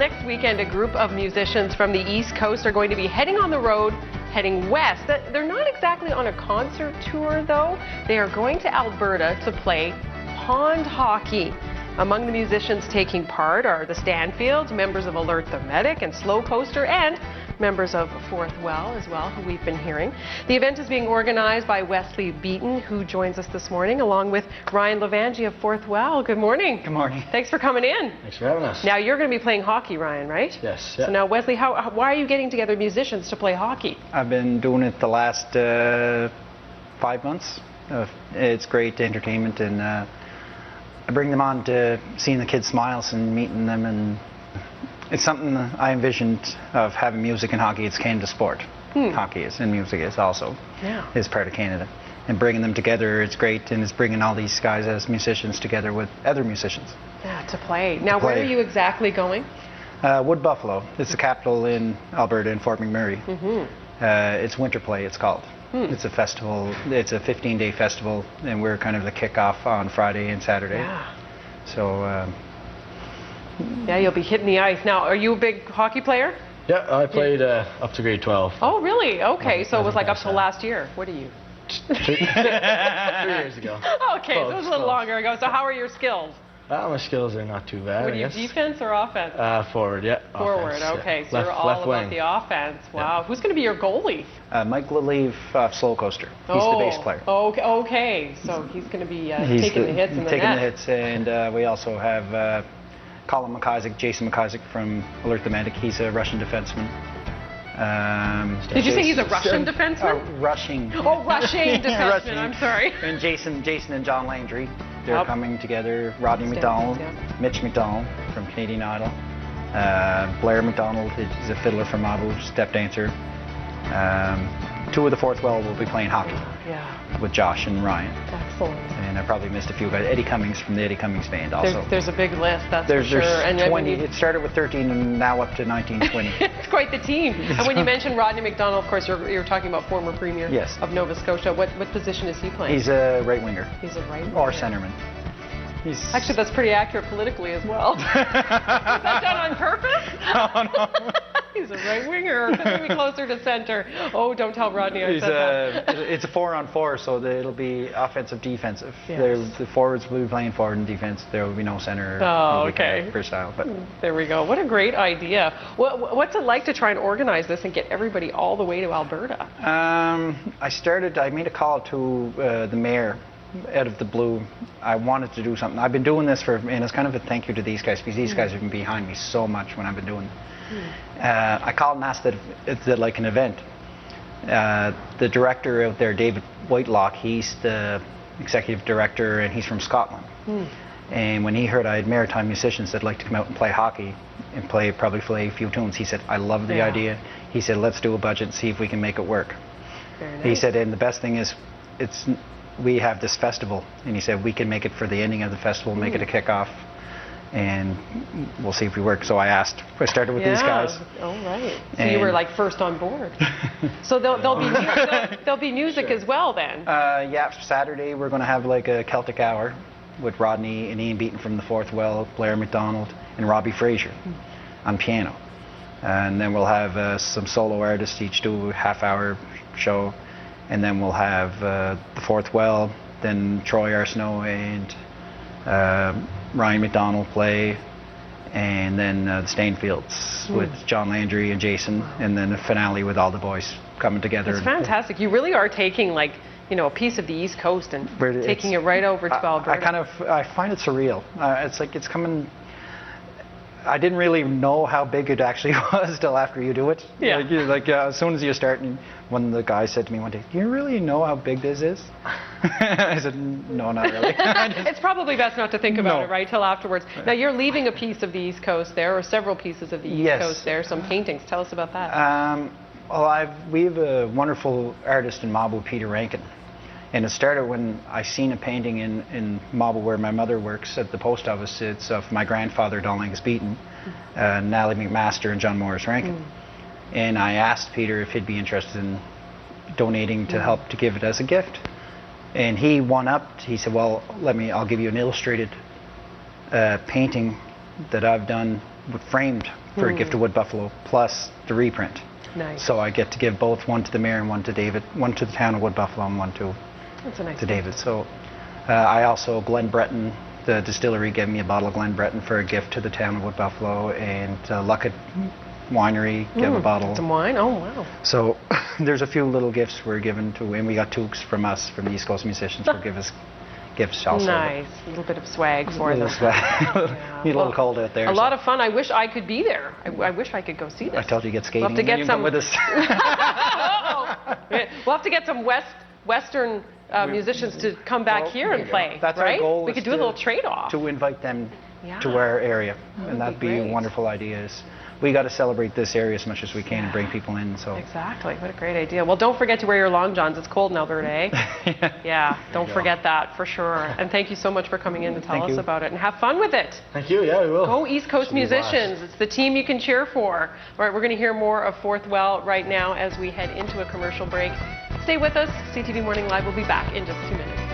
next weekend, a group of musicians from the East Coast are going to be heading on the road, heading west. They're not exactly on a concert tour, though. They are going to Alberta to play pond hockey. Among the musicians taking part are the Stanfields, members of Alert the Medic and Slow Coaster, and members of Fourth Well as well, who we've been hearing. The event is being organized by Wesley Beaton, who joins us this morning, along with Ryan LeVangie of Fourth Well. Good morning. Good morning. Thanks for coming in. Thanks for having us. Now, you're going to be playing hockey, Ryan, right? Yes. So now, Wesley, why are you getting together musicians to play hockey? I've been doing it the last 5 months. It's great entertainment, and I bring them on to seeing the kids' smiles and meeting them, and it's something I envisioned of having music and hockey. It's Canada sport. Hockey is, and music is also is part of Canada. And bringing them together, it's great, and it's bringing all these guys as musicians together with other musicians. Yeah, to play. Now, where are you exactly going? Wood Buffalo. It's the capital in Alberta, in Fort McMurray. It's WinterPlay, it's called. It's a festival. It's a 15-day festival, and we're kind of the kickoff on Friday and Saturday. Yeah. So. Yeah, you'll be hitting the ice. Now, are you a big hockey player? Yeah, I played up to grade 12. Oh, really? Okay, so it was like up till last year. What are you? 3 years ago. Okay, so it was a little longer ago. So how are your skills? My skills are not too bad. What are you, defense or offense? Forward, yeah. Forward, Offense, okay. yeah. So you're all left about wing. the offense. Wow. Who's going to be your goalie? Mike Leleave, Slow Coaster. He's the bass player. Okay. So he's going to be taking the hits in the net. Taking the hits, and we also have Colin McIsaac, Jason McIsaac from Alert the Medic. He's a Russian defenseman. Did you say he's a Russian defenseman? Rushing. Oh, Russian defenseman. Rushing. I'm sorry. And Jason and John Landry. They're coming together. Rodney Stanfields, McDonald, Mitch McDonald from Canadian Idol. Blair McDonald is a fiddler from Ottawa, step dancer. 2 of the Fourth Well will be playing hockey with Josh and Ryan. Excellent. And I probably missed a few guys. Eddie Cummings from the Eddie Cummings Band also. There's a big list, that's there's for sure. There's 20. It started with 13 and now up to 19, 20. It's quite the team. And when you mentioned Rodney McDonald, of course, you're talking about former Premier of Nova Scotia. What position is he playing? He's a right winger. He's a right winger. Or centerman. Actually, that's pretty accurate politically as well. Was that done on purpose? No. He's a right winger. Couldn't be closer to center. Oh, don't tell Rodney I said that. It's a 4-on-4, so it'll be offensive, defensive. Yes. The forwards will be playing forward and defense. There will be no center. Oh, okay. Per style, but there we go. What a great idea. What's it like to try and organize this and get everybody all the way to Alberta? I made a call to the mayor. Out of the blue, I wanted to do something. I've been doing this and it's kind of a thank you to these guys, because these guys have been behind me so much when I've been doing it. I called and asked that it's like an event. The director out there, David Whitelock, he's the executive director, and he's from Scotland. And when he heard I had maritime musicians that'd like to come out and play hockey and probably play a few tunes, he said, I love the idea. He said, let's do a budget and see if we can make it work. Very nice. He said, and the best thing is, we have this festival, and he said we can make it for the ending of the festival, make it a kickoff, and we'll see if we work. So I started with these guys. Oh, right. So you were like first on board. So there'll be music as well then. Saturday we're going to have like a Celtic hour with Rodney and Ian Beaton from the Fourth Well, Blair McDonald, and Robbie Fraser on piano. And then we'll have some solo artists each do a half-hour show. And then we'll have the Fourth Well, then Troy Arsenault and Ryan McDonald play, and then the Stanfields with John Landry and Jason, and then a finale with all the boys coming together. It's fantastic. You really are taking a piece of the East Coast and taking it right over to Alberta. I find it surreal. It's like it's coming. I didn't really know how big it actually was till after you do it. Yeah. As soon as you start, and one of the guys said to me one day, "Do you really know how big this is?" I said, "No, not really." It's probably best not to think about it right till afterwards. Now you're leaving a piece of the East Coast there, or several pieces of the East Coast there. Some paintings. Tell us about that. We have a wonderful artist in Mabo, Peter Rankin. And it started when I seen a painting in Mabo where my mother works at the post office. It's of my grandfather, Wesley Beaton, Nally McMaster, and John Morris Rankin. And I asked Peter if he'd be interested in donating to help to give it as a gift. And he one-upped. He said, well, I'll give you an illustrated painting that I've done framed for a gift to Wood Buffalo, plus the reprint. Nice. So I get to give both, one to the mayor and one to David, one to the town of Wood Buffalo and one to That's a nice to gift. David. So I also, Glen Breton, the distillery, gave me a bottle of Glen Breton for a gift to the town of Wood Buffalo, and Luckett Winery gave a bottle. Some wine? Oh, wow. So there's a few little gifts we're given to, and we got toques from us, from the East Coast musicians, for give us gifts also. Nice. A little bit of swag for them. Yeah. Need a little cold out there. A lot of fun. I wish I could be there. I wish I could go see this. I told you to get skating. We'll have to get you some come with us. We'll have to get some Western musicians to come back here and play. That's right? our goal. We could do a little trade-off. To invite them Yeah. to our area, and that'd be a great. wonderful idea. We got to celebrate this area as much as we can and bring people in. So Exactly. What a great idea. Well, don't forget to wear your long johns. It's cold in Alberta, eh? Yeah. Don't forget that for sure. And thank you so much for coming in to tell us about it. And have fun with it. Thank you. Yeah, we will. Go East Coast Should be a blast. musicians. It's the team you can cheer for. All right, we're going to hear more of Fourth Well right now as we head into a commercial break. Stay with us. CTV Morning Live will be back in just 2 minutes.